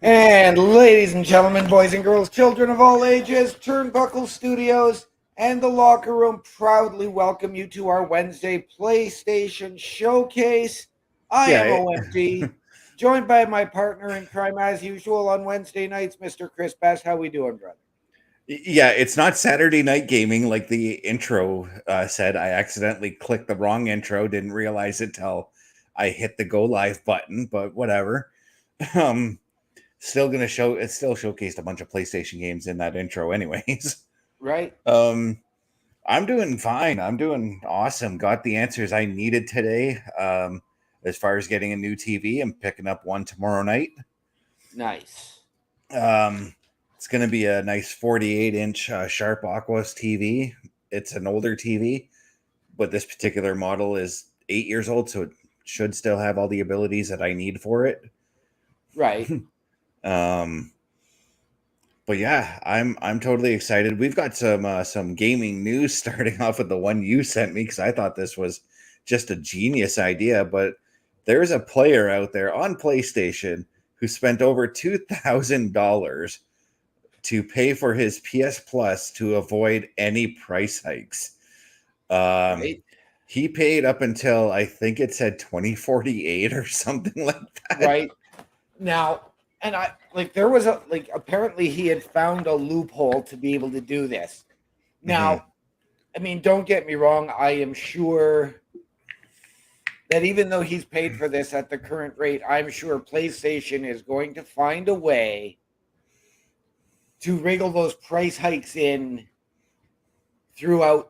And ladies and gentlemen, boys and girls, children of all ages, Turnbuckle Studios and the Locker Room proudly welcome you to our Wednesday PlayStation Showcase. I am Yeah, OMD, joined by my partner in crime as usual on Wednesday nights, Mr. Chris Best. How we doing, brother? yeah, it's not Saturday night gaming like the intro said. I accidentally clicked the wrong intro, didn't realize it till I hit the go live button, but whatever. Um, still gonna show it still showcased a bunch of PlayStation games in that intro, anyways. Right? Um, I'm doing fine. I'm doing awesome. Got the answers I needed today. As far as getting a new TV, I'm picking up one tomorrow night. Nice. Um, it's going to be a nice 48-inch Sharp Aquos TV. It's an older TV, but this particular model is 8 years old, so it should still have all the abilities that I need for it. Right. Um, but yeah, I'm totally excited. We've got some gaming news starting off with the one you sent me because I thought this was just a genius idea. But there's a player out there on PlayStation who spent over $2,000 to pay for his PS Plus to avoid any price hikes. Um, Right. he paid up until I think it said 2048 or something like that. Right. Now, and I like there was a like apparently he had found a loophole to be able to do this. Hmm. Now, I mean, don't get me wrong, I am sure that even though he's paid for this at the current rate, I'm sure PlayStation is going to find a way to wriggle those price hikes in throughout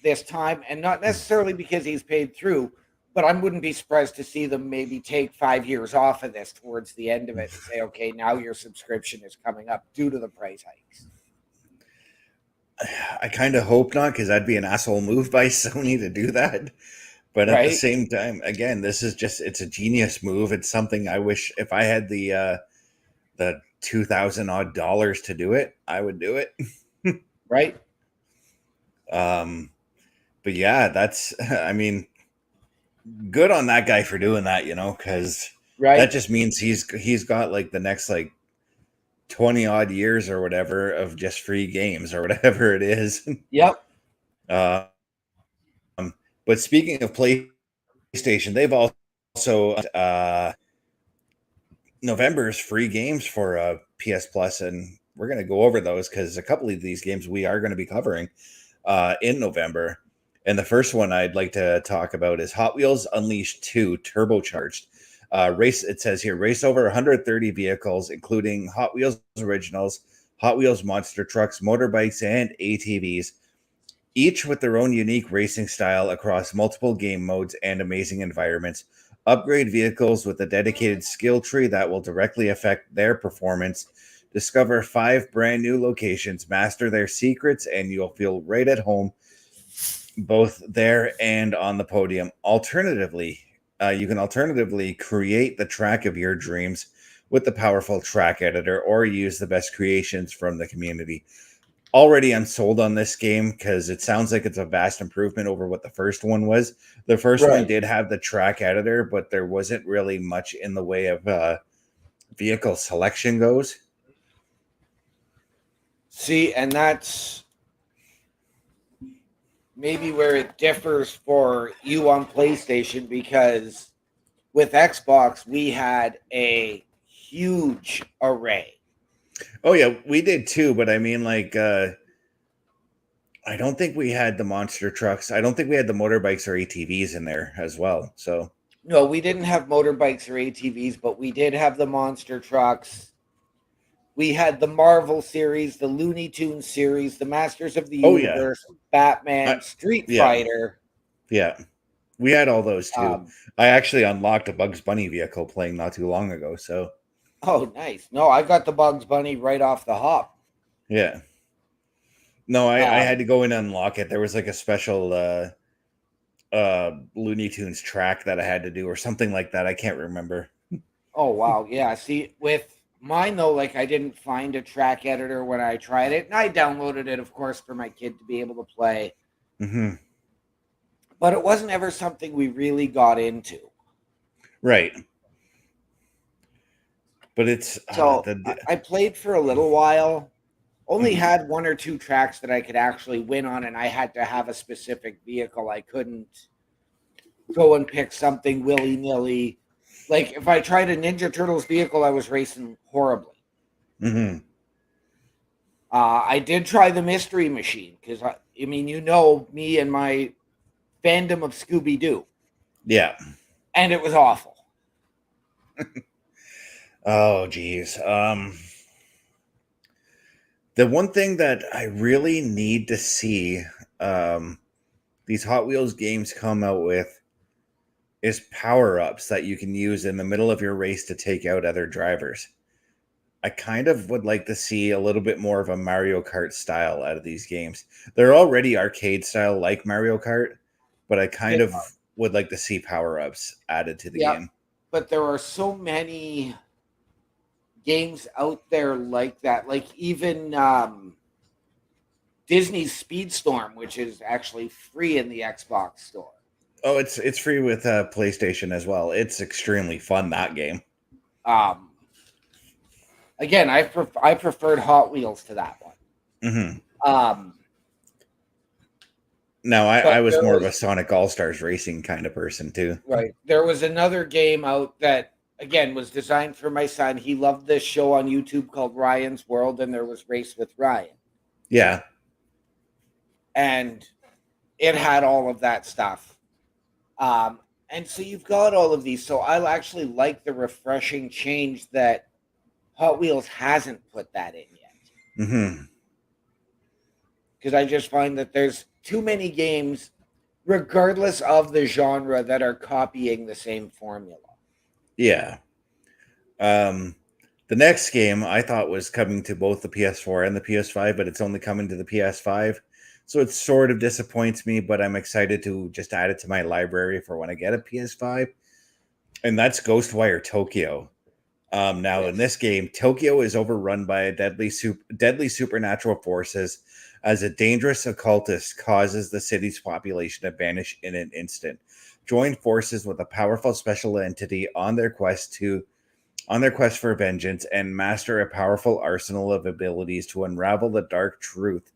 this time, and not necessarily because he's paid through, but I wouldn't be surprised to see them maybe take 5 years off of this towards the end of it and say, okay, now your subscription is coming up due to the price hikes. I kind of hope not because that'd be an asshole move by Sony to do that. But at the Right? same time, again, this is just it's a genius move. It's something I wish if I had the 2,000 odd dollars to do it, I would do it. Right? Um, but yeah, that's I mean, good on that guy for doing that, because that Right? just means he's got like the next like 20 odd years or whatever of just free games or whatever it is. Yep. But speaking of PlayStation, they've also November's free games for PS Plus, and we're going to go over those because a couple of these games we are going to be covering in November. And the first one I'd like to talk about is Hot Wheels Unleashed 2 Turbocharged. Race, it says here, race over 130 vehicles, including Hot Wheels Originals, Hot Wheels Monster Trucks, motorbikes, and ATVs, each with their own unique racing style across multiple game modes and amazing environments. Upgrade vehicles with a dedicated skill tree that will directly affect their performance. Discover 5 brand new locations, master their secrets, and you'll feel right at home both there and on the podium. Alternatively, you can alternatively create the track of your dreams with the powerful track editor or use the best creations from the community. Already I'm sold on this game because it sounds like it's a vast improvement over what the first one was. The first one Right. did have the track editor, but there wasn't really much in the way of vehicle selection goes. See, and that's maybe where it differs for you on PlayStation because with Xbox, we had a huge array. Oh yeah, we did too, but I mean like I don't think we had the monster trucks. I don't think we had the motorbikes or ATVs in there as well. So No, we didn't have motorbikes or ATVs, but we did have the monster trucks. We had the Marvel series, the Looney Tunes series, the Masters of the oh yeah. Universe, Batman, I, Street yeah. Fighter. Yeah. We had all those too. Um, I actually unlocked a Bugs Bunny vehicle playing not too long ago, so oh, nice. No, I got the Bugs Bunny right off the hop. yeah. No, I had Um, to go and unlock it. There was like a special Looney Tunes track that I had to do or something like that. I can't remember. oh, wow. Yeah. See, with mine, though, like I didn't find a track editor when I tried it. And I downloaded it, of course, for my kid to be able to play. Hmm. But it wasn't ever something we really got into. Right. But it's So I played for a little while. Only had one or two tracks that I could actually win on, and I had to have a specific vehicle. I couldn't go and pick something willy-nilly. Like, if I tried a Ninja Turtles vehicle, I was racing horribly. Mm-hmm. I did try the Mystery Machine, because, I mean, you know me and my fandom of Scooby-Doo. Yeah. And it was awful. Oh, geez. The one thing that I really need to see these Hot Wheels games come out with is power-ups that you can use in the middle of your race to take out other drivers. I kind of would like to see a little bit more of a Mario Kart style out of these games. They're already arcade style like Mario Kart, but I kind of would like to see power-ups added to the game. But there are so many games out there like that. Like, even Disney's Speedstorm, which is actually free in the Xbox store. Oh, it's free with PlayStation as well. It's extremely fun, that game. Again, I preferred Hot Wheels to that one. Mm-hmm. Now, I was more of a Sonic All-Stars Racing kind of person, too. Right. There was another game out that, again, was designed for my son. He loved this show on YouTube called Ryan's World, and there was Race with Ryan. Yeah. And it had all of that stuff. And so you've got all of these. So I actually like the refreshing change that Hot Wheels hasn't put that in yet. Mm-hmm. Because I just find that there's too many games, regardless of the genre, that are copying the same formula. Yeah. The next game I thought was coming to both the PS4 and the PS5, but it's only coming to the PS5. So it sort of disappoints me, but I'm excited to just add it to my library for when I get a PS5. And that's Ghostwire Tokyo. Now, in this game, Tokyo is overrun by deadly supernatural forces as a dangerous occultist causes the city's population to vanish in an instant. Join forces with a powerful special entity on their quest for vengeance and master a powerful arsenal of abilities to unravel the dark truth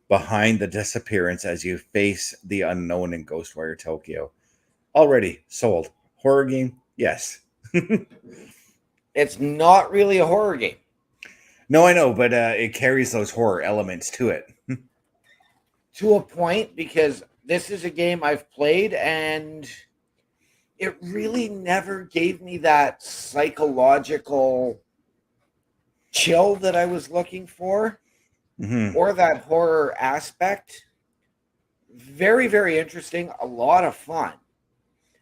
behind the disappearance as you face the unknown in Ghostwire Tokyo. Already sold. Horror game? Yes. It's not really a horror game. No, I know, but it carries those horror elements to it. To a point, because this is a game I've played, and it really never gave me that psychological chill that I was looking for, or that horror aspect. Very, very interesting. A lot of fun.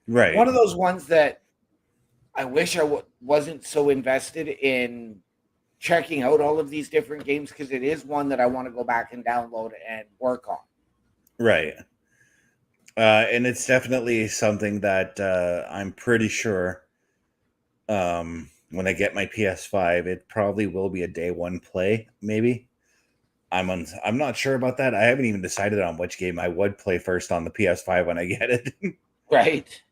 Right. One of those ones that I wish I wasn't so invested in checking out all of these different games, because it is one that I want to go back and download and work on. Right. And it's definitely something that I'm pretty sure when I get my PS5, it probably will be a day one play, maybe. I'm not sure about that. I haven't even decided on which game I would play first on the PS5 when I get it. Right.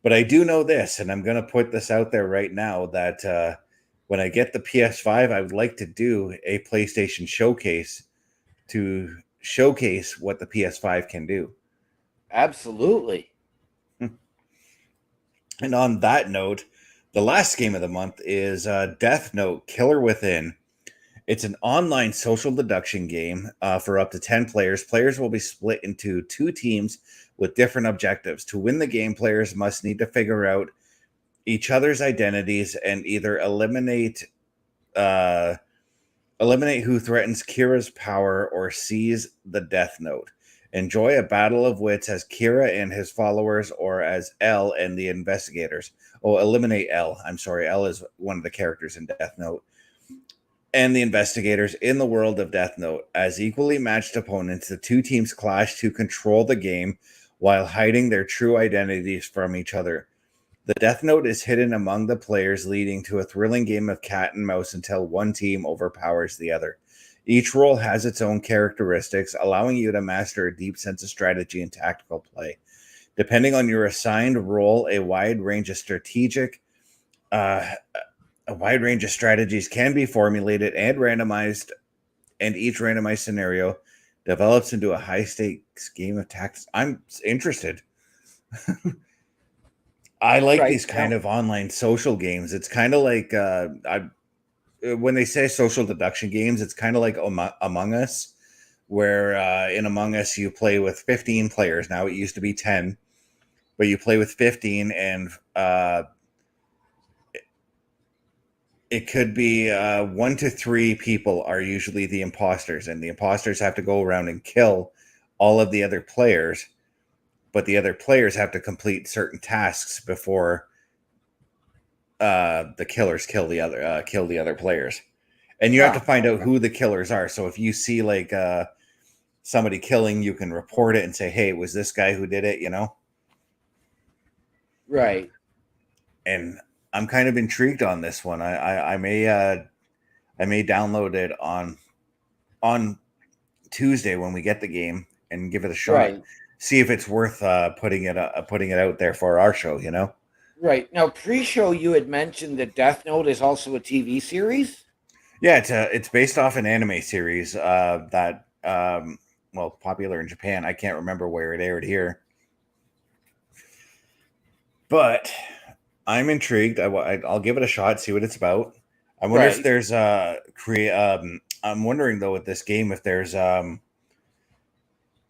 But I do know this, and I'm going to put this out there right now, that when I get the PS5, I would like to do a PlayStation showcase to showcase what the PS5 can do. Absolutely. And on that note, the last game of the month is Death Note Killer Within. It's an online social deduction game for up to 10 players. Players will be split into two teams with different objectives. To win the game, players must need to figure out each other's identities and either eliminate who threatens Kira's power or seize the Death Note. Enjoy a battle of wits as Kira and his followers, or as L and the investigators. Oh, eliminate L. I'm sorry. L is one of the characters in Death Note. And the investigators in the world of Death Note. As equally matched opponents, the two teams clash to control the game while hiding their true identities from each other. The Death Note is hidden among the players, leading to a thrilling game of cat and mouse until one team overpowers the other. Each role has its own characteristics, allowing you to master a deep sense of strategy and tactical play. Depending on your assigned role, a wide range of strategic A wide range of strategies can be formulated and randomized, and each randomized scenario develops into a high stakes game of tactics. I'm interested. I like Right. these kind of online social games. It's kind of like when they say social deduction games, it's kind of like Among Us, where in Among Us you play with 15 players. Now it used to be 10, but you play with 15, and it could be 1 to 3 people are usually the imposters, and the imposters have to go around and kill all of the other players, but the other players have to complete certain tasks before the killers kill the other players, and you have to find out who the killers are. So if you see like somebody killing, you can report it and say, "Hey, it was this guy who did it," you know? Right. And I'm kind of intrigued on this one. I may download it on Tuesday when we get the game and give it a shot. Right. See if it's worth putting it out there for our show, you know? Right. Now, pre-show, you had mentioned that Death Note is also a TV series. Yeah, it's based off an anime series that popular in Japan. I can't remember where it aired here, but I'm intrigued. I'll give it a shot, see what it's about. I wonder if there's I'm wondering though with this game if there's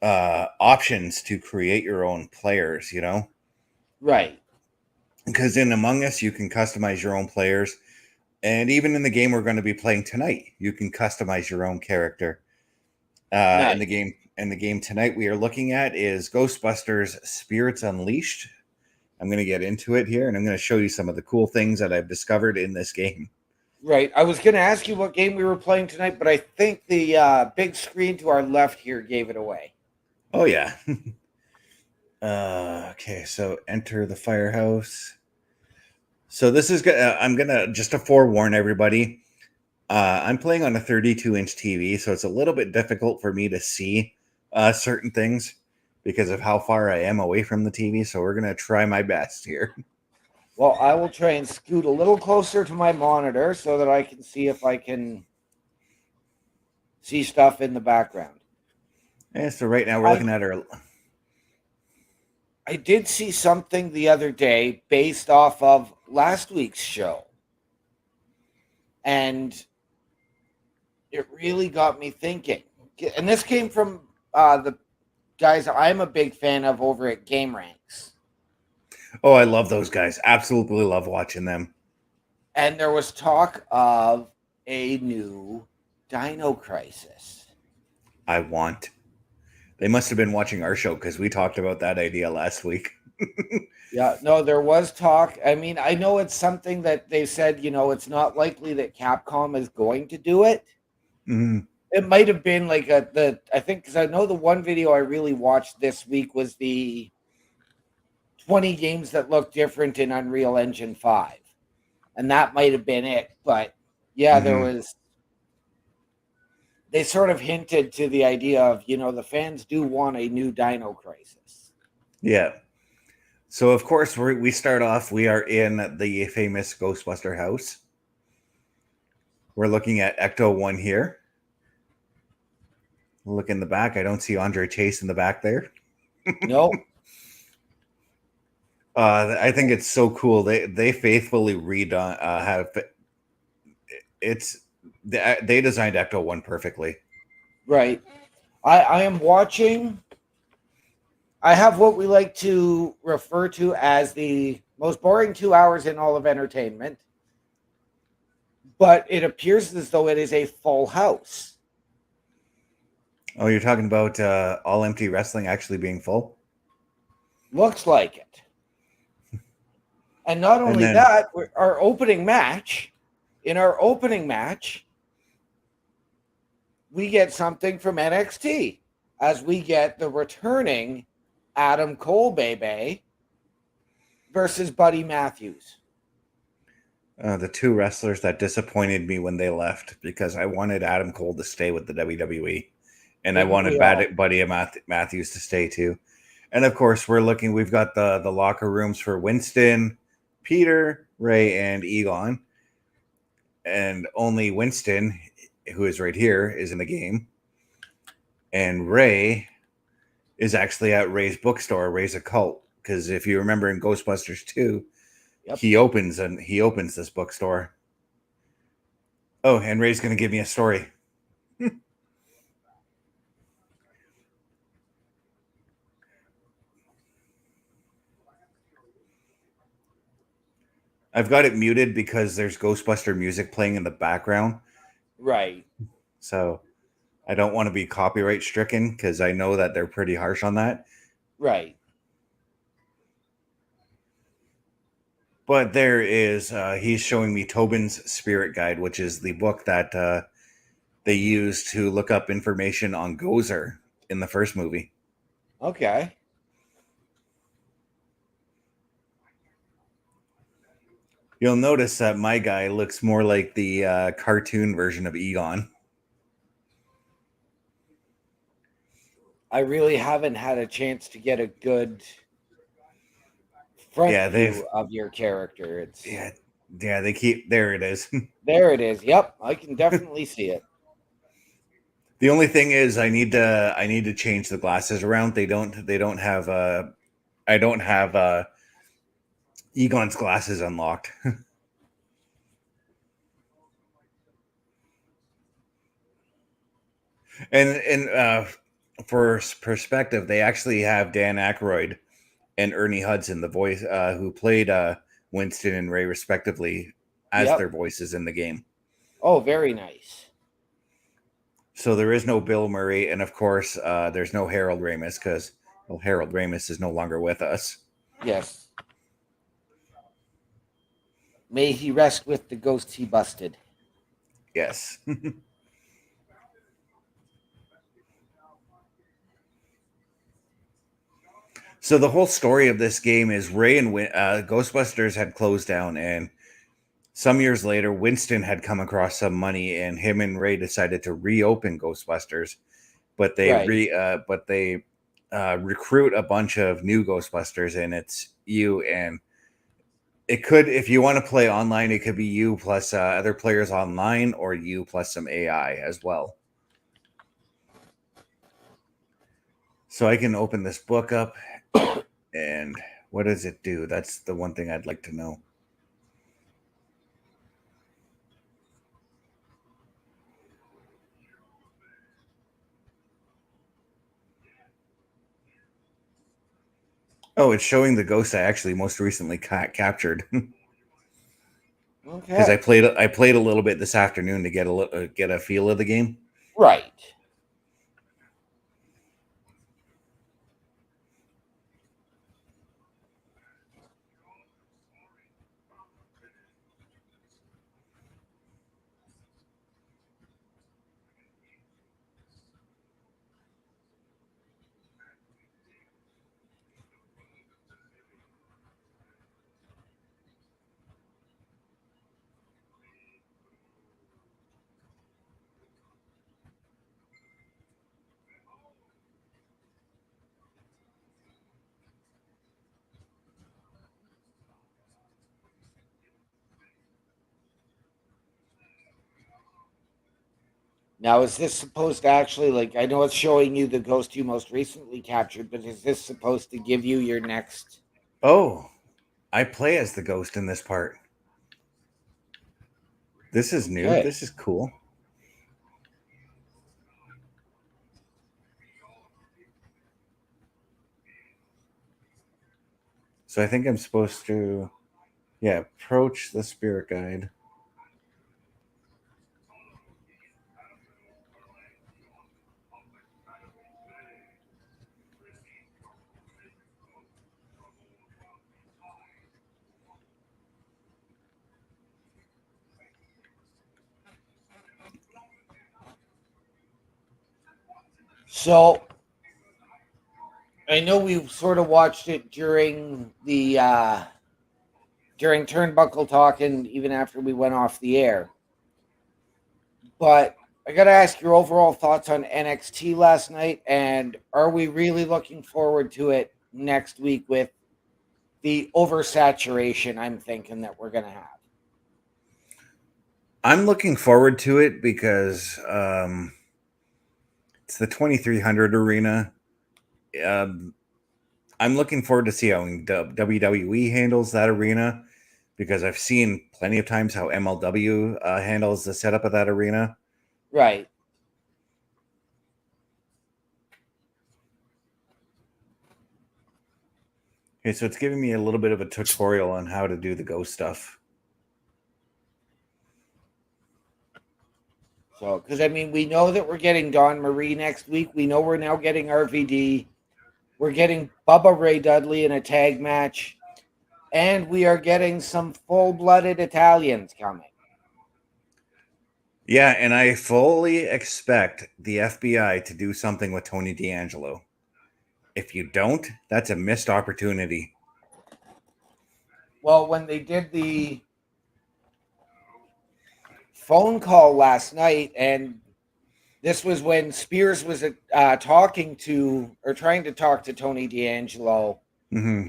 options to create your own players, you know? Right. Because in Among Us you can customize your own players, and even in the game we're going to be playing tonight, you can customize your own character. Nice. In the game tonight we are looking at is Ghostbusters Spirits Unleashed. I'm going to get into it here, and I'm going to show you some of the cool things that I've discovered in this game. Right. I was going to ask you what game we were playing tonight, but I think the big screen to our left here gave it away. Oh, yeah. Okay, so enter the firehouse. So this is good. I'm going to, just to forewarn everybody, I'm playing on a 32-inch TV, so it's a little bit difficult for me to see certain things because of how far I am away from the TV. So we're going to try my best here. Well, I will try and scoot a little closer to my monitor so that I can see if I can see stuff in the background. Yeah, so right now we're looking at our... I did see something the other day based off of last week's show. And it really got me thinking. And this came from the guys I'm a big fan of over at Game Ranks. Oh, I love those guys. Absolutely love watching them. And there was talk of a new Dino Crisis. They must have been watching our show because we talked about that idea last week. Yeah, no, there was talk. I mean, I know it's something that they said, it's not likely that Capcom is going to do it. Mm-hmm. It might have been like I think, because I know the one video I really watched this week was the 20 games that look different in Unreal Engine 5. And that might have been it. But yeah, they sort of hinted to the idea of, the fans do want a new Dino Crisis. Yeah. So, of course, we start off, we are in the famous Ghostbuster house. We're looking at Ecto-1 here. Look in the back. I don't see Andre Chase in the back there. No. I think it's so cool. They faithfully they designed Ecto-1 perfectly. Right. I am watching. I have what we like to refer to as the most boring 2 hours in all of entertainment. But it appears as though it is a full house. Oh, you're talking about All Empty Wrestling actually being full? Looks like it. And not only that, our opening match, we get something from NXT as we get the returning Adam Cole baby versus Buddy Matthews. The two wrestlers that disappointed me when they left, because I wanted Adam Cole to stay with the WWE, and I wanted Buddy Matthews to stay too. And of course, we've got the locker rooms for Winston, Peter, Ray, and Egon. and only Winston, who is right here, is in the game. And Ray is actually at Ray's bookstore, Ray's Occult. Because if you remember in Ghostbusters 2, Yep. he opens this bookstore. Oh, and Ray's going to give me a story. I've got it muted because there's Ghostbuster music playing in the background. Right. So I don't want to be copyright stricken because I know that they're pretty harsh on that. Right. But there is, he's showing me Tobin's Spirit Guide, which is the book that they used to look up information on Gozer in the first movie. Okay. You'll notice that my guy looks more like the cartoon version of Egon. I really haven't had a chance to get a good front view of your character. It's yeah, they keep there. It is. There it is. Yep, I can definitely see it. The only thing is, I need to change the glasses around. They don't have I don't have Egon's glasses unlocked. and for perspective, they actually have Dan Aykroyd and Ernie Hudson, the voice who played Winston and Ray respectively, as their voices in the game. Oh, very nice. So there is no Bill Murray, and of course, there's no Harold Ramis because Harold Ramis is no longer with us. Yes. May he rest with the ghost he busted. Yes. So the whole story of this game is Ray and Ghostbusters had closed down, and some years later, Winston had come across some money, and him and Ray decided to reopen Ghostbusters, but they recruit a bunch of new Ghostbusters, and it's you, and it could, if you want to play online, it could be you plus other players online, or you plus some AI as well. So I can open this book up, and what does it do? That's the one thing I'd like to know. Oh, it's showing the ghost I actually most recently captured. Okay. Because I played a little bit this afternoon to get a feel of the game. Right. Now, is this supposed to actually, like, I know it's showing you the ghost you most recently captured, but is this supposed to give you your next? Oh, I play as the ghost in this part. This is new. This is cool. So I think I'm supposed to, approach the spirit guide. So I know we sort of watched it during the during Turnbuckle Talk and even after we went off the air. But I got to ask your overall thoughts on NXT last night, and are we really looking forward to it next week with the oversaturation I'm thinking that we're going to have? I'm looking forward to it because it's the 2300 arena. Um, I'm looking forward to see how WWE handles that arena because I've seen plenty of times how MLW handles the setup of that arena. Right. Okay, so it's giving me a little bit of a tutorial on how to do the ghost stuff. So, because I mean, we know that we're getting Dawn Marie next week. We know we're now getting RVD. We're getting Bubba Ray Dudley in a tag match. And we are getting some full-blooded Italians coming. Yeah, and I fully expect the FBI to do something with Tony D'Angelo. If you don't, that's a missed opportunity. Well, when they did the phone call last night, and this was when Spears was talking to or trying to talk to Tony D'Angelo. Mm-hmm.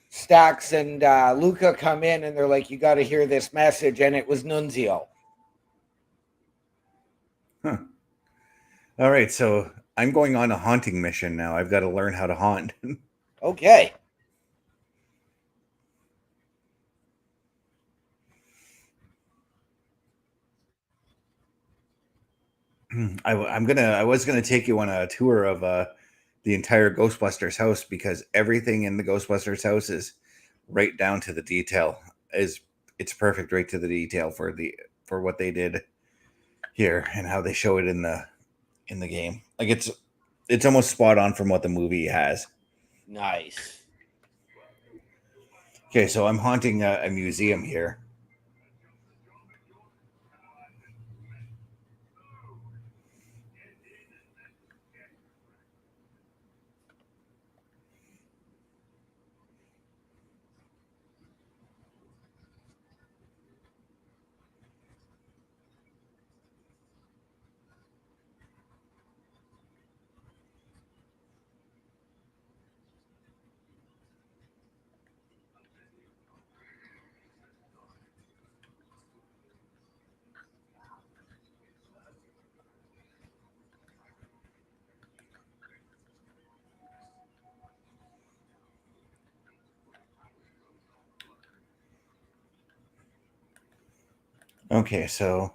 Stax and Luca come in and they're like, "You got to hear this message," and it was Nunzio. Huh. All right, so I'm going on a haunting mission now. I've got to learn how to haunt. Okay. I was gonna take you on a tour of the entire Ghostbusters house because everything in the Ghostbusters house is right down to the detail. It's perfect right to the detail for what they did here and how they show it in the game. Like it's almost spot on from what the movie has. Nice. Okay, so I'm haunting a museum here. Okay, so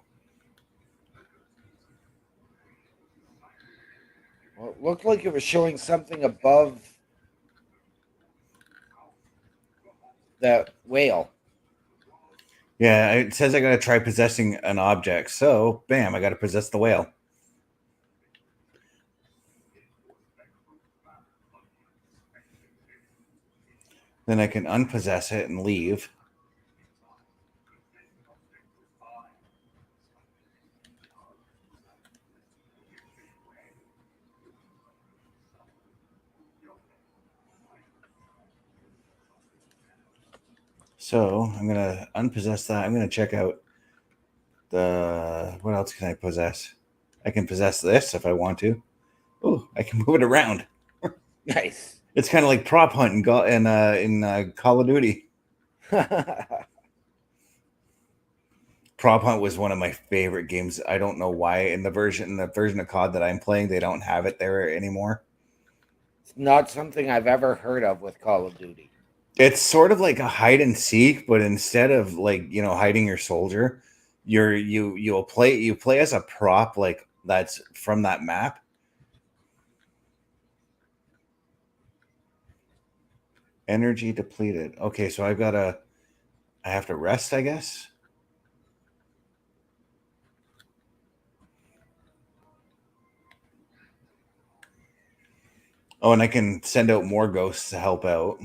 Well, it looked like it was showing something above the whale. yeah, it says I got to try possessing an object. So, bam, I got to possess the whale. Then I can unpossess it and leave. So I'm gonna unpossess that. I'm gonna check out what else can I possess? I can possess this if I want to. Oh, I can move it around. Nice. It's kind of like prop hunt in Call of Duty. Prop hunt was one of my favorite games. I don't know why in the version of COD that I'm playing, they don't have it there anymore. It's not something I've ever heard of with Call of Duty. It's sort of like a hide and seek, but instead of like hiding your soldier, you play as a prop like that's from that map. Energy depleted. Okay, so I have to rest, I guess. Oh, and I can send out more ghosts to help out.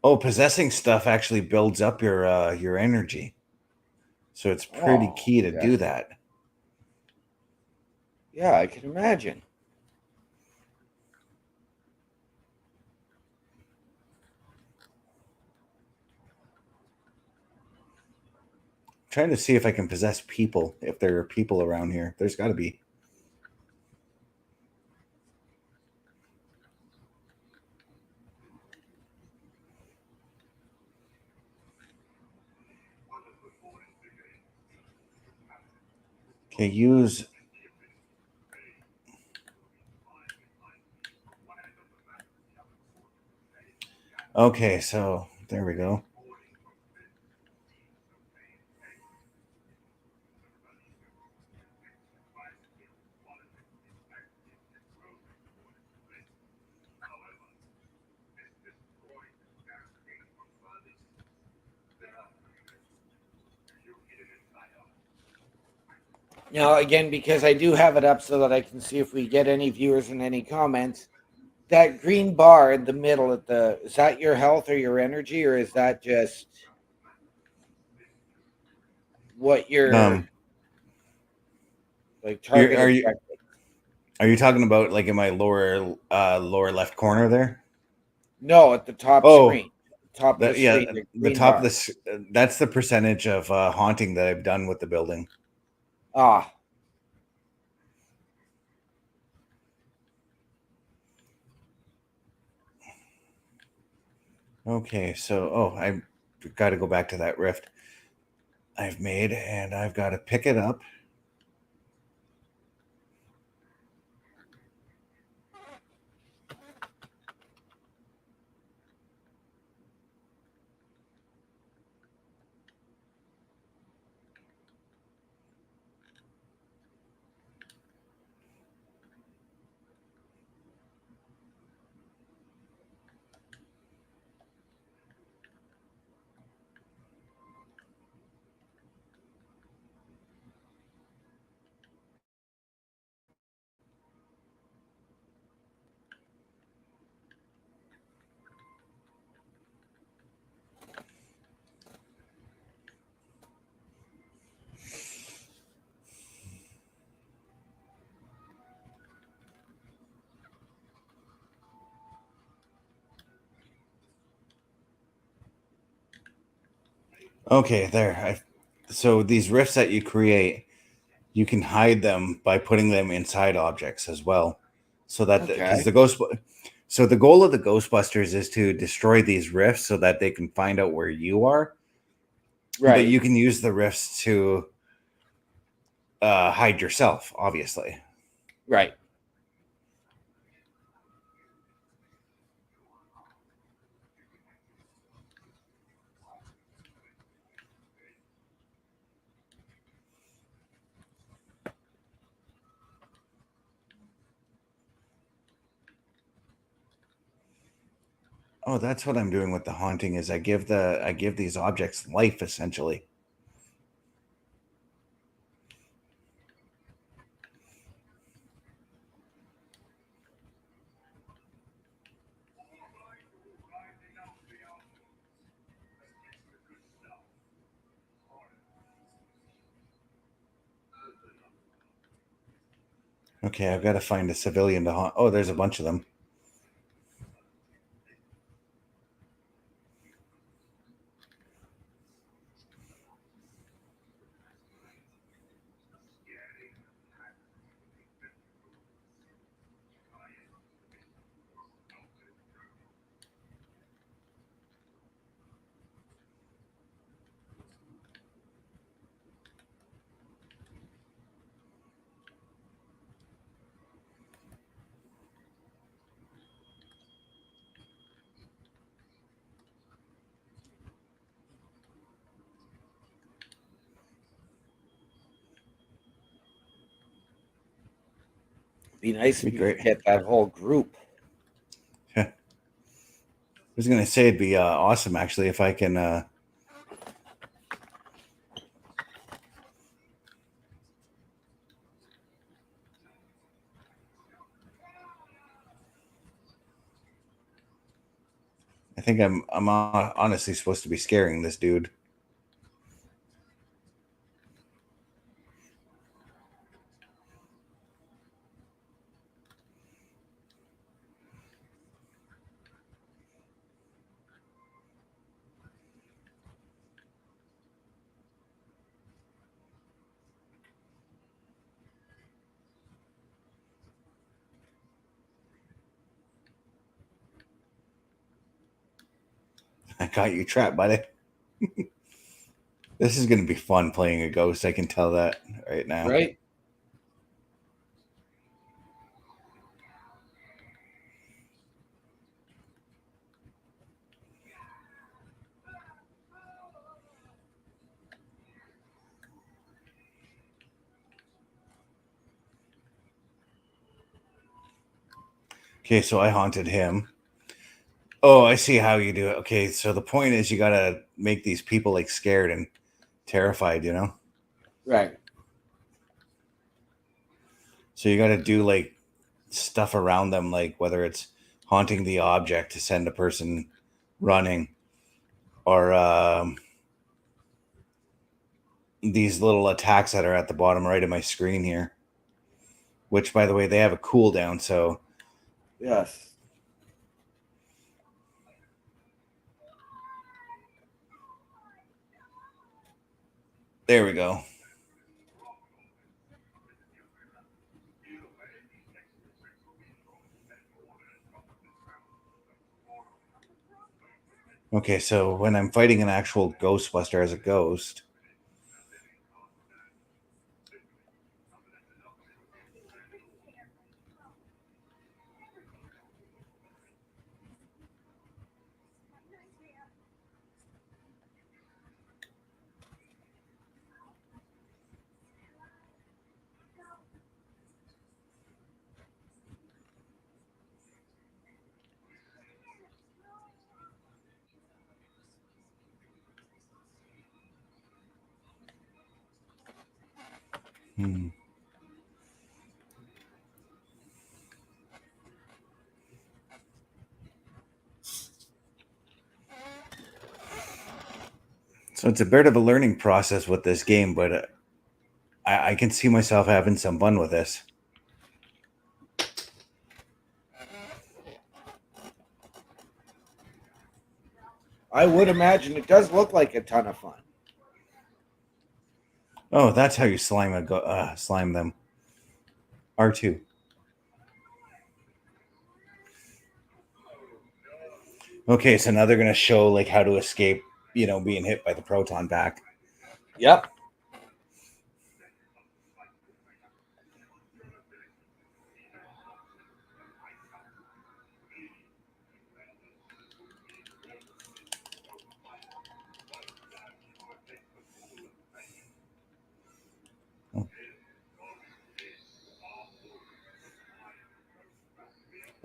Oh, possessing stuff actually builds up your energy. So it's pretty key to do that. Yeah, I can imagine. trying to see if I can possess people. If there are people around here, there's got to be. Okay, use. Okay, so there we go. Now, again, because I do have it up so that I can see if we get any viewers and any comments. That green bar in the middle is that your health or your energy, or is that just what your like target Are you objective? are you talking about like in my lower left corner there? No, at the top Oh, screen. Top of the screen, the the green top of bar. this. That's the percentage of haunting that I've done with the building. Ah. Okay, so I've got to go back to that rift I've made, and I've got to pick it up. Okay, there. So these rifts that you create, you can hide them by putting them inside objects as well. So that because Okay. the goal of the Ghostbusters is to destroy these rifts so that they can find out where you are. But Right. you can use the rifts to hide yourself, obviously. Right. Oh, that's what I'm doing with the haunting is I give these objects life essentially. Okay, I've got to find a civilian to haunt. Oh, there's a bunch of them. Be nice Be if you could great. get that whole group. I was gonna say it'd be awesome actually if I can. I think I'm honestly supposed to be scaring this dude. I got you trapped, buddy. This is going to be fun playing a ghost. I can tell that right now. Right? Okay, so I haunted him. Oh, I see how you do it. Okay, so the point is you got to make these people like scared and terrified, you know? Right. So you got to do like stuff around them, like whether it's haunting the object to send a person running, or these little attacks that are at the bottom right of my screen here, which, by the way, they have a cooldown. So Yes. there we go. Okay, so when I'm fighting an actual Ghostbuster as a ghost, So it's a bit of a learning process with this game, but I can see myself having some fun with this. I would imagine it does look like a ton of fun. Oh, that's how you slime them. R2. Okay, so now they're gonna show like how to escape, being hit by the proton pack. Yep.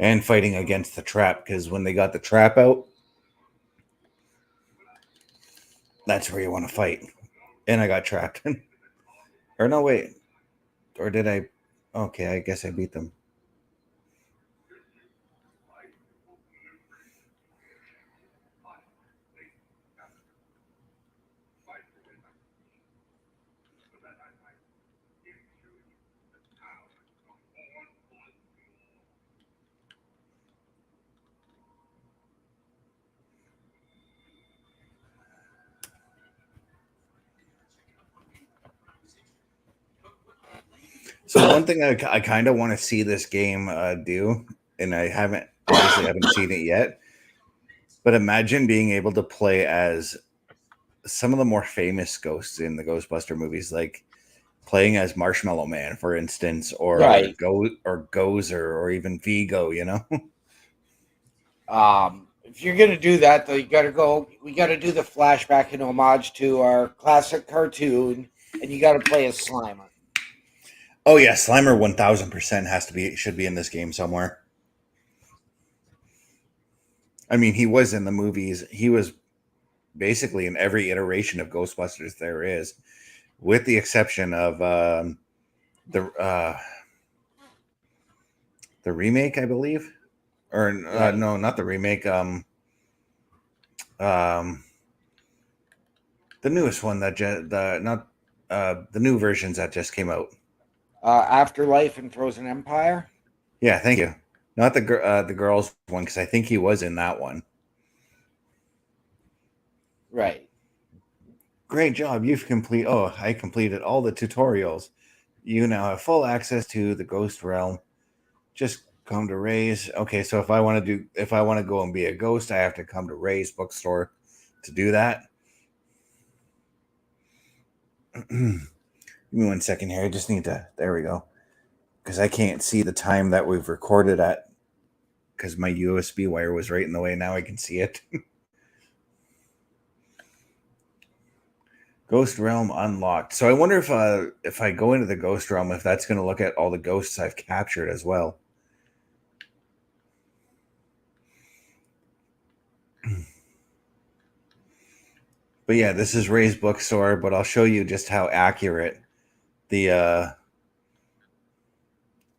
And fighting against the trap, because when they got the trap out, that's where you want to fight. And I got trapped. Or no, wait. Or did I? Okay, I guess I beat them. So one thing I kind of want to see this game do, and I haven't seen it yet, but imagine being able to play as some of the more famous ghosts in the Ghostbuster movies, like playing as Marshmallow Man, for instance, or Right. Gozer, or even Vigo. If you're gonna do that, though, we got to do the flashback and homage to our classic cartoon, and you got to play as Slimer. Oh yeah, Slimer 1000% should be in this game somewhere. I mean, he was in the movies. He was basically in every iteration of Ghostbusters there is, with the exception of the remake, I believe, or Right. no, not the remake. The newest one the new versions that just came out. Afterlife and Frozen Empire. Yeah, thank you. Not the girls one, because I think he was in that one. Right. Great job. I completed all the tutorials. You now have full access to the ghost realm. Just come to Ray's. Okay, so if I want to go and be a ghost, I have to come to Ray's bookstore. to do that. Give me 1 second here. I just need to, there we go. Because I can't see the time that we've recorded at, because my USB wire was right in the way. Now I can see it. Ghost Realm unlocked. So I wonder if I go into the Ghost Realm, if that's going to look at all the ghosts I've captured as well. But yeah, this is Ray's bookstore, but I'll show you just how accurate the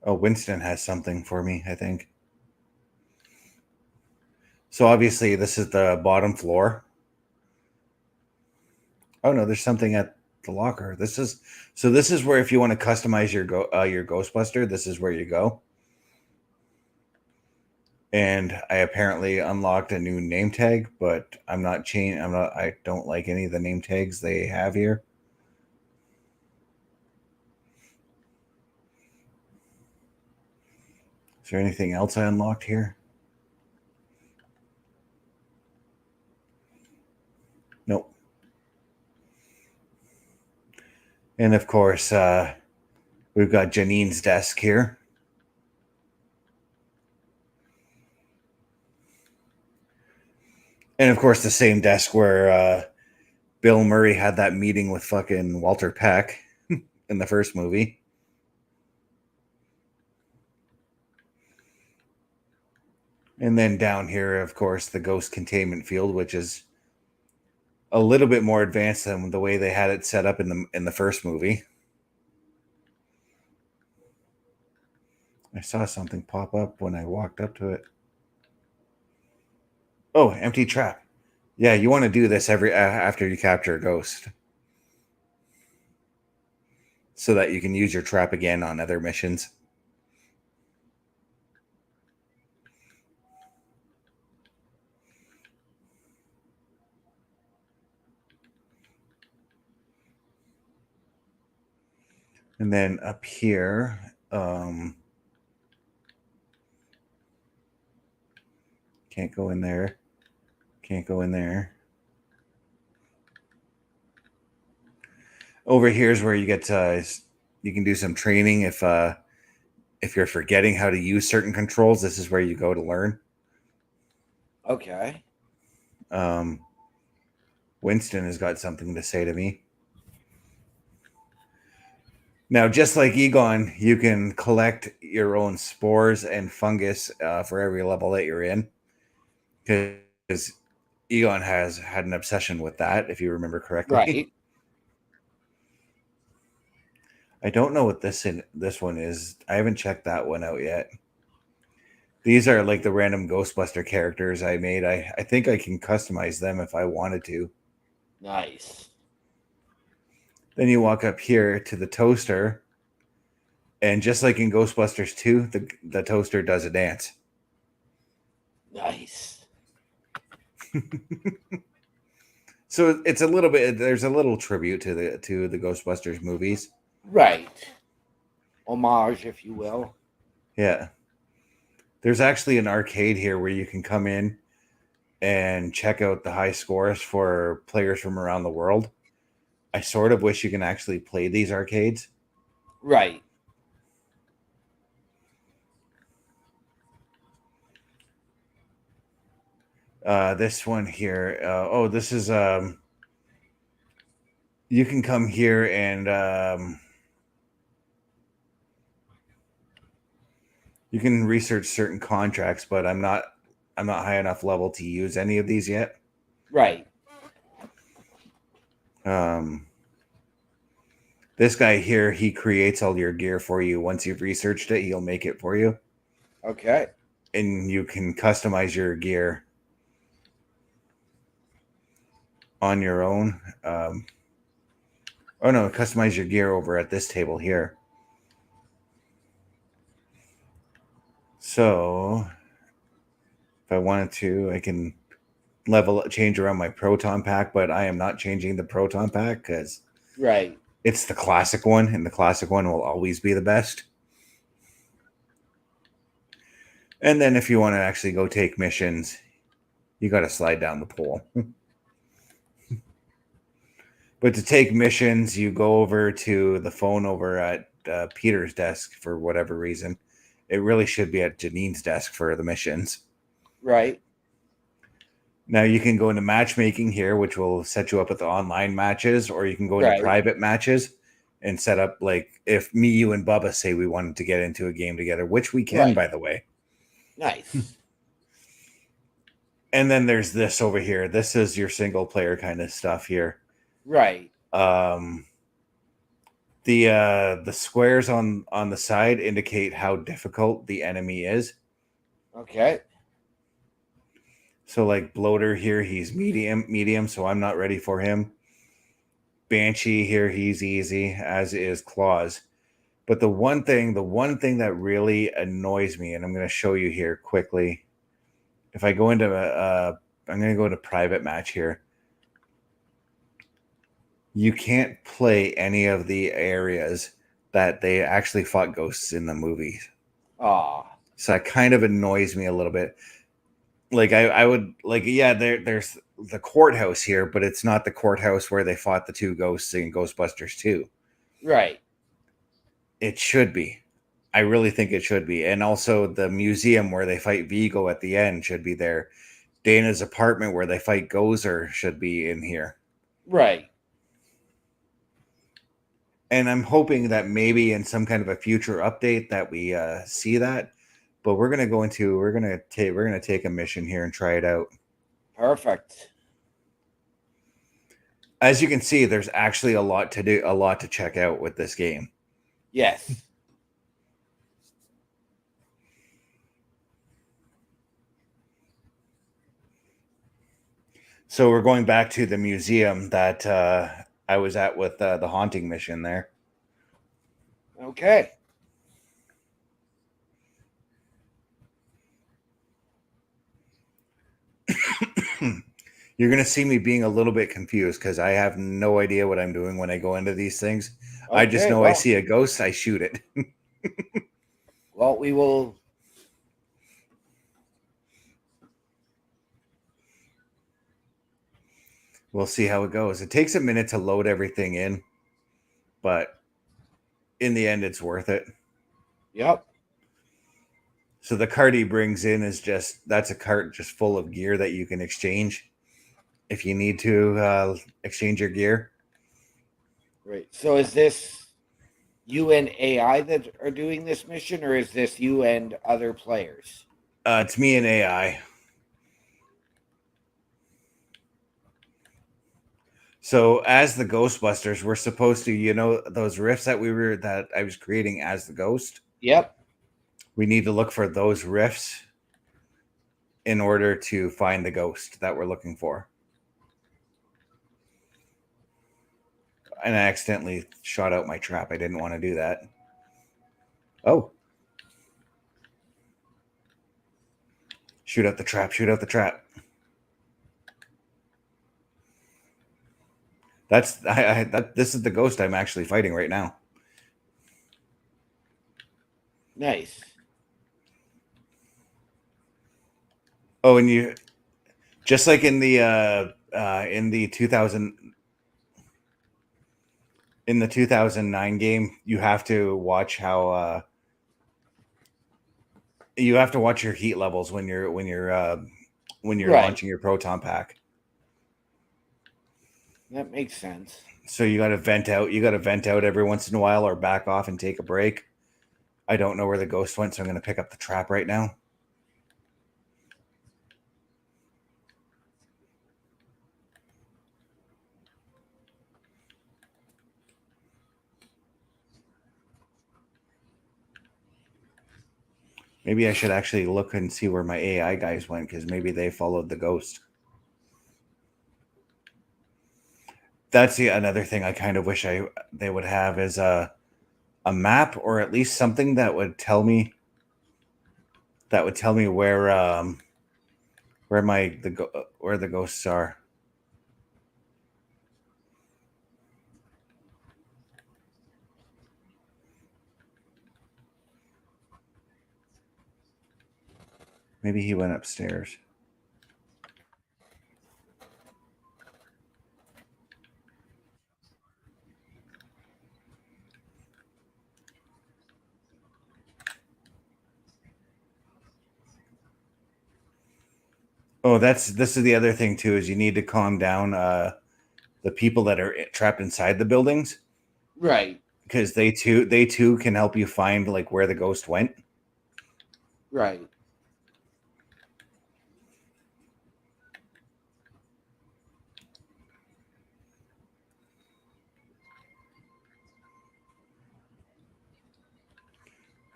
oh, Winston has something for me, I think. So obviously this is the bottom floor. Oh no, there's something at the locker. This is where, if you want to customize your Ghostbuster, this is where you go. And I apparently unlocked a new name tag, but I don't like any of the name tags they have here. Is there anything else I unlocked here? Nope. And of course, we've got Janine's desk here. And of course, the same desk where Bill Murray had that meeting with fucking Walter Peck in the first movie. And then down here, of course, the ghost containment field, which is a little bit more advanced than the way they had it set up in the first movie. I saw something pop up when I walked up to it. Oh, empty trap. Yeah, you want to do this after you capture a ghost, so that you can use your trap again on other missions. And then up here, can't go in there. Can't go in there. Over here is where you get you can do some training if you're forgetting how to use certain controls. This is where you go to learn. Okay. Winston has got something to say to me. Now, just like Egon, you can collect your own spores and fungus for every level that you're in, because Egon has had an obsession with that, if you remember correctly. Right. I don't know what this one is. I haven't checked that one out yet. These are like the random Ghostbuster characters I made. I think I can customize them if I wanted to. Nice. Then you walk up here to the toaster, and just like in Ghostbusters 2, the toaster does a dance. Nice. So it's a little bit. There's a little tribute to the Ghostbusters movies. Right. Homage, if you will. Yeah. There's actually an arcade here where you can come in and check out the high scores for players from around the world. I sort of wish you can actually play these arcades. Right. This one here. This is you can come here and you can research certain contracts, but I'm not high enough level to use any of these yet. Right. This guy here, he creates all your gear for you. Once you've researched it, he'll make it for you. Okay. And you can customize your gear on your own. Customize your gear over at this table here. So if I wanted to, I can change around my proton pack, but I am not changing the proton pack because right, it's the classic one, and the classic one will always be the best. And then if you want to actually go take missions, you got to slide down the pole. But to take missions, you go over to the phone over at Peter's desk for whatever reason. It really should be at Janine's desk for the missions. Right. Now you can go into matchmaking here, which will set you up with the online matches, or you can go into Right. private matches and set up like if me, you, and Bubba say we wanted to get into a game together, which we can, Right. by the way. Nice. And then there's this over here. This is your single player kind of stuff here. Right. The squares on the side indicate how difficult the enemy is. Okay. So like Bloater here, he's medium, so I'm not ready for him. Banshee here, he's easy, as is Claws. But the one thing that really annoys me, and I'm going to show you here quickly. If I go into I'm going to go to private match here. You can't play any of the areas that they actually fought ghosts in the movies. So that kind of annoys me a little bit. Like I would like, yeah, there's the courthouse here, but it's not the courthouse where they fought the two ghosts in Ghostbusters 2. Right. It should be. I really think it should be. And also the museum where they fight Vigo at the end should be there. Dana's apartment where they fight Gozer should be in here. Right. And I'm hoping that maybe in some kind of a future update that we see that. But we're gonna take a mission here and try it out. Perfect. As you can see, there's actually a lot to check out with this game. Yes. So we're going back to the museum that I was at with the haunting mission there. Okay. You're going to see me being a little bit confused because I have no idea what I'm doing when I go into these things. Okay, I just know I see a ghost, I shoot it. Well, we will. We'll see how it goes. It takes a minute to load everything in, but in the end, it's worth it. Yep. So the cart he brings in is that's a cart just full of gear that you can exchange if you need to exchange your gear. Right. So is this you and AI that are doing this mission, or is this you and other players? It's me and AI. So as the Ghostbusters, we're supposed to, those riffs that I was creating as the ghost. Yep. We need to look for those riffs in order to find the ghost that we're looking for. And I accidentally shot out my trap. I didn't want to do that. Oh. Shoot out the trap. Shoot out the trap. This is the ghost I'm actually fighting right now. Nice. Oh, and you just like in the 2009 game, you have to watch how you have to watch your heat levels when you're right. Launching your proton pack. That makes sense. So you got to vent out. You got to vent out every once in a while, or back off and take a break. I don't know where the ghost went, so I'm going to pick up the trap right now. Maybe I should actually look and see where my AI guys went, because maybe they followed the ghost. That's another thing I kind of wish they would have is a map, or at least something that would tell me where the ghosts are. Maybe he went upstairs. Oh, this is the other thing too, is you need to calm down the people that are trapped inside the buildings, Right. because they too can help you find like where the ghost went. Right.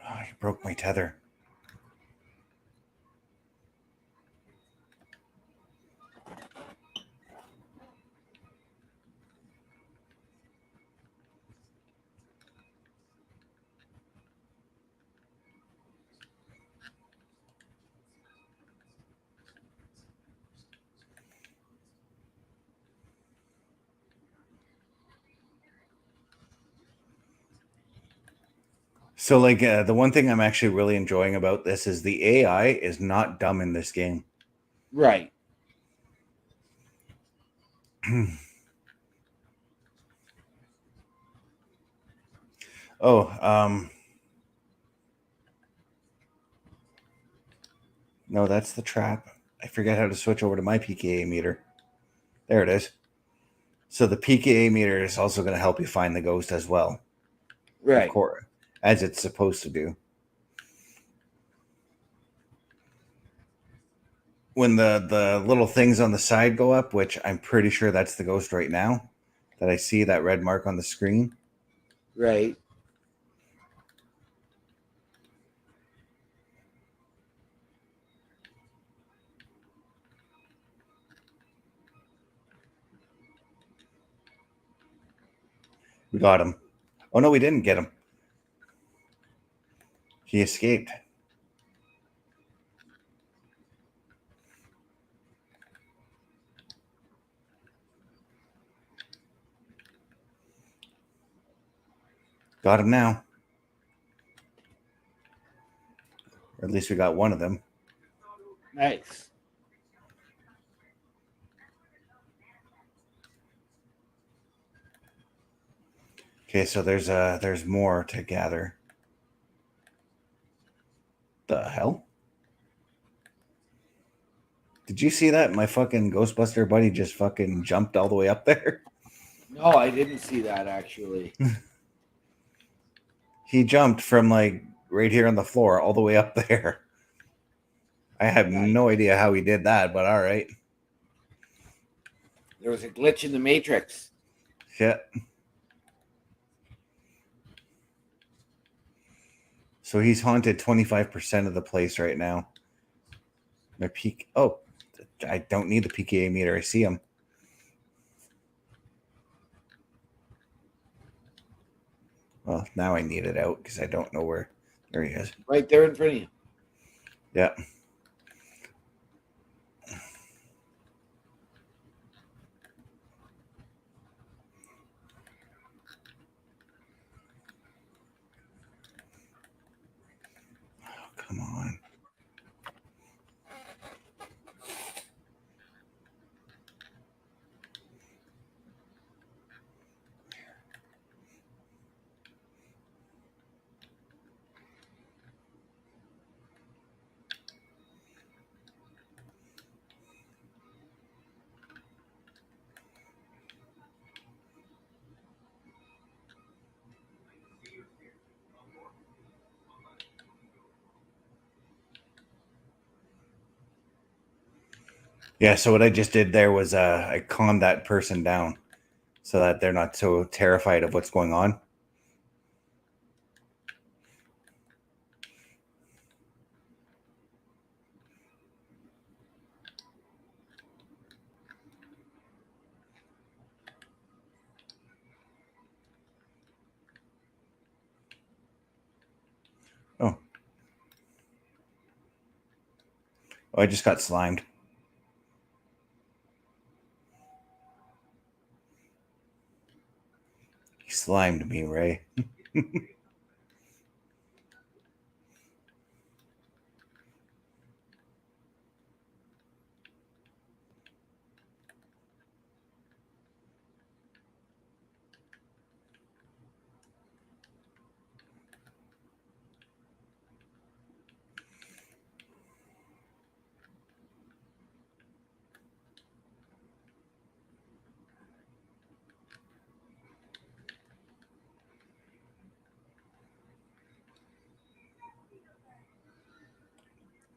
Oh, you broke my tether. So, like, the one thing I'm actually really enjoying about this is the AI is not dumb in this game. Right. Oh, no, that's the trap. I forget how to switch over to my PKA meter. There it is. So the PKA meter is also going to help you find the ghost as well, of Right. course, as it's supposed to do. When the little things on the side go up, which I'm pretty sure that's the ghost right now, that I see that red mark on the screen. Right. We got him. Oh no, we didn't get him. He escaped. Got him now. Or at least we got one of them. Nice. Okay, so there's more to gather. The hell? Did you see that? My fucking Ghostbuster buddy just fucking jumped all the way up there. No, I didn't see that actually. He jumped from like right here on the floor all the way up there. I have Nice. no idea how he did that, but all right. There was a glitch in the matrix. Yeah. So he's haunted 25% of the place right now. My peak. Oh, I don't need the PKA meter. I see him. Well, now I need it out because I don't know where. There he is. Right there in front of you. Yeah. Oh, come on. Yeah, so what I just did there was I calmed that person down so that they're not so terrified of what's going on. Oh. Oh, I just got slimed. He slimed me, Ray.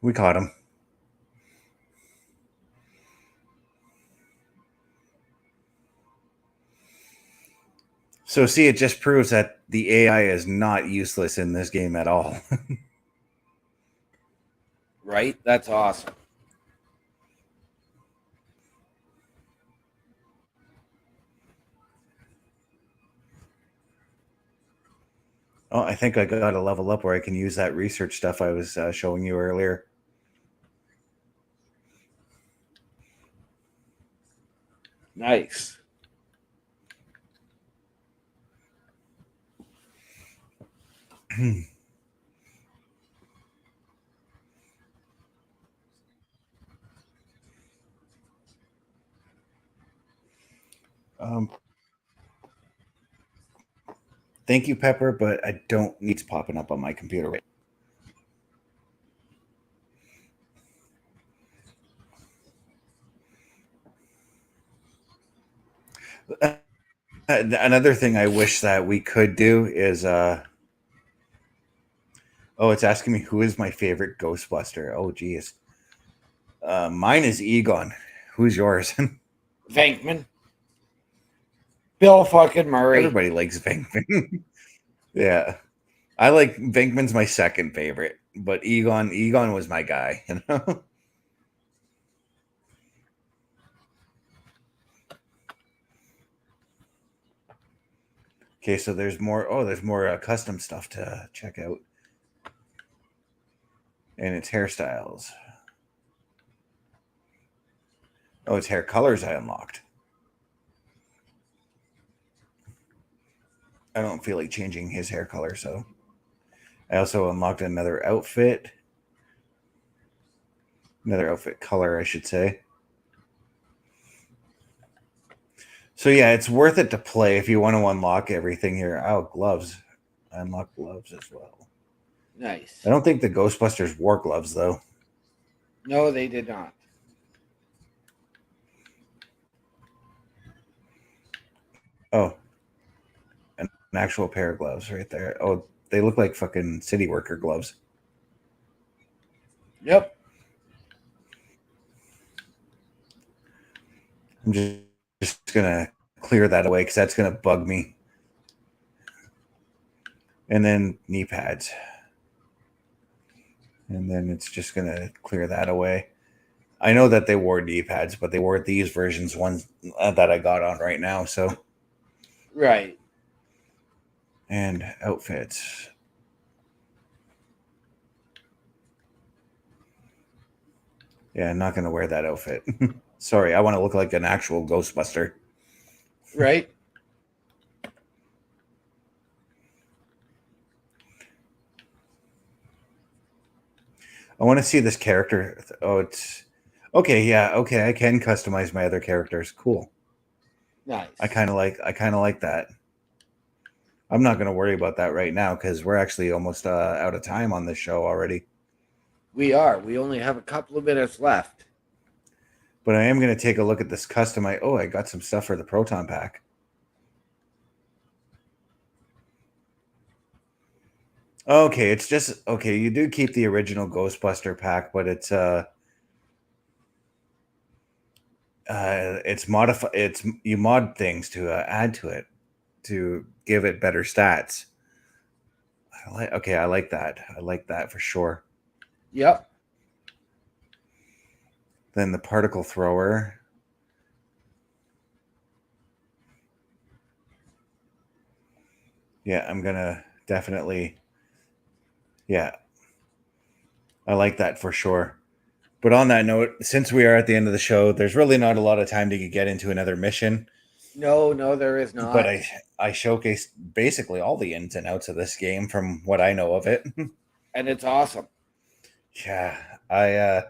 We caught him. So see, it just proves that the AI is not useless in this game at all. Right? That's awesome. Oh, I think I got a level up where I can use that research stuff I was showing you earlier. Nice. Thank you, Pepper, but I don't need it popping up on my computer. Another thing I wish that we could do is oh, it's asking me who is my favorite Ghostbuster. Oh, geez. Mine is Egon. Who's yours? Venkman. Bill fucking Murray. Everybody likes Venkman. Yeah. I like Venkman's my second favorite, but Egon was my guy, you know? Okay, so there's more. Oh, there's more custom stuff to check out, and it's hairstyles. Oh, it's hair colors I unlocked. I don't feel like changing his hair color, so I also unlocked another outfit color, I should say. So yeah, it's worth it to play if you want to unlock everything here. Oh, gloves. I unlocked gloves as well. Nice. I don't think the Ghostbusters wore gloves, though. No, they did not. Oh, an actual pair of gloves right there. Oh, they look like fucking city worker gloves. Yep. I'm just going to clear that away because that's going to bug me. And then knee pads. And then it's just going to clear that away. I know that they wore knee pads, but they wore these versions, ones that I got on right now. So, right. And outfits. Yeah, I'm not going to wear that outfit. Sorry, I want to look like an actual Ghostbuster. Right. I want to see this character. Oh, it's okay. Yeah, okay. I can customize my other characters. Cool. Nice. I kind of like that. I'm not going to worry about that right now because we're actually almost out of time on this show already. We are. We only have a couple of minutes left. But I am going to take a look at this custom. I got some stuff for the Proton Pack. Okay, it's just okay. You do keep the original Ghostbuster pack, but it's modify. It's you mod things to add to it to give it better stats. I like that. I like that for sure. Yep. Then the particle thrower. Yeah, I'm gonna definitely. Yeah, I like that for sure. But on that note, since we are at the end of the show, there's really not a lot of time to get into another mission. No, there is not. But I showcased basically all the ins and outs of this game from what I know of it. And it's awesome. Yeah, I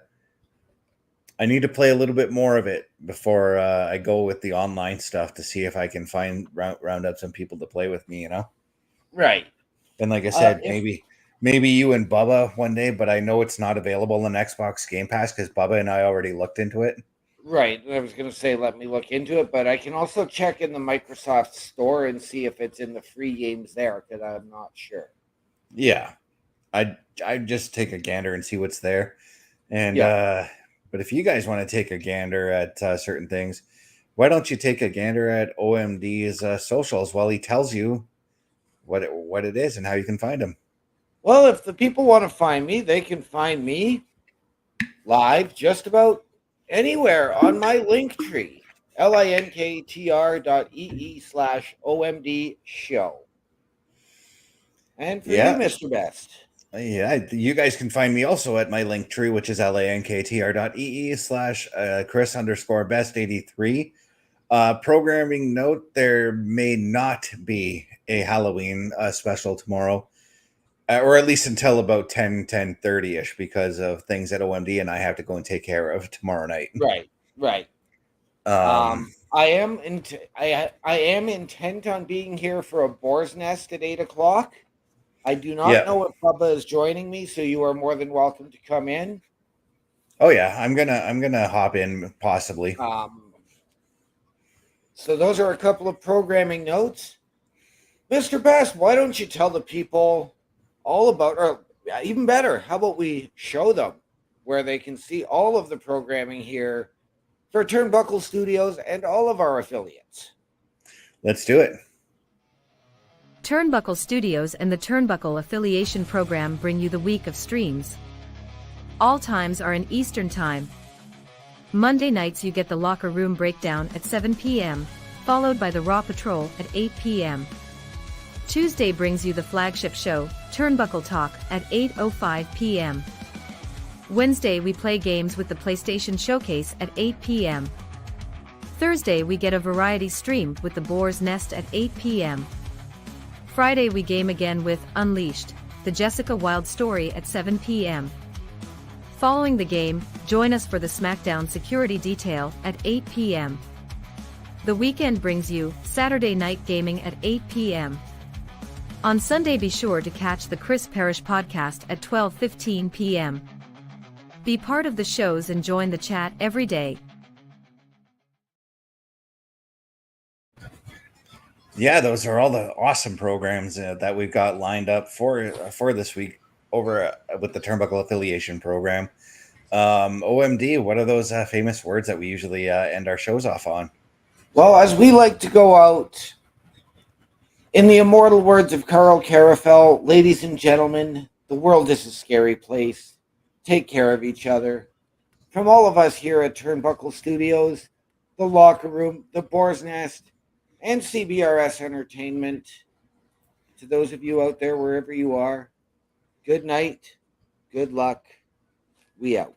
need to play a little bit more of it before I go with the online stuff to see if I can round up some people to play with me, you know? Right. And like I said, maybe you and Bubba one day, but I know it's not available on Xbox Game Pass because Bubba and I already looked into it. Right. I was going to say, let me look into it, but I can also check in the Microsoft Store and see if it's in the free games there because I'm not sure. Yeah. I just take a gander and see what's there. And Yeah. but if you guys want to take a gander at certain things, why don't you take a gander at OMD's socials while he tells you what it is and how you can find him? Well, if the people want to find me, they can find me live just about anywhere on my Linktree, linktr.ee/OMDshow. And for you, Yeah. Mr. Best. Yeah, you guys can find me also at my link tree, which is linktr.ee/Chris_best83. Programming note, there may not be a Halloween special tomorrow, or at least until about 10:30ish, because of things at OMD and I have to go and take care of tomorrow night. Right. Um, I am intent on being here for a boar's nest at 8:00. I do not yeah. know if Bubba is joining me, so you are more than welcome to come in. Oh yeah, I'm gonna hop in possibly. So those are a couple of programming notes. Mr. Best, why don't you tell the people all about, or even better, how about we show them where they can see all of the programming here for Turnbuckle Studios and all of our affiliates? Let's do it. Turnbuckle Studios and the Turnbuckle Affiliation Program bring you the week of streams. All times are in Eastern Time. Monday nights you get the Locker Room Breakdown at 7 p.m., followed by the Raw Patrol at 8 p.m. Tuesday brings you the flagship show, Turnbuckle Talk, at 8:05 p.m. Wednesday we play games with the PlayStation ShowCase at 8 p.m. Thursday we get a variety stream with the Boar's Nest at 8 p.m. Friday we game again with Unleashed, the Jessica Wilde story at 7 p.m. Following the game, join us for the SmackDown Security Detail at 8 p.m. The weekend brings you Saturday Night Gaming at 8 p.m. On Sunday be sure to catch the Chris Parrish podcast at 12:15 p.m. Be part of the shows and join the chat every day. Yeah, those are all the awesome programs that we've got lined up for this week over with the Turnbuckle Affiliation Program. OMD, what are those famous words that we usually end our shows off on? Well, as we like to go out, in the immortal words of Carl Carafel, ladies and gentlemen, the world is a scary place. Take care of each other. From all of us here at Turnbuckle Studios, the Locker Room, the Boar's Nest, and CBRS Entertainment, to those of you out there, wherever you are, good night, good luck, we out.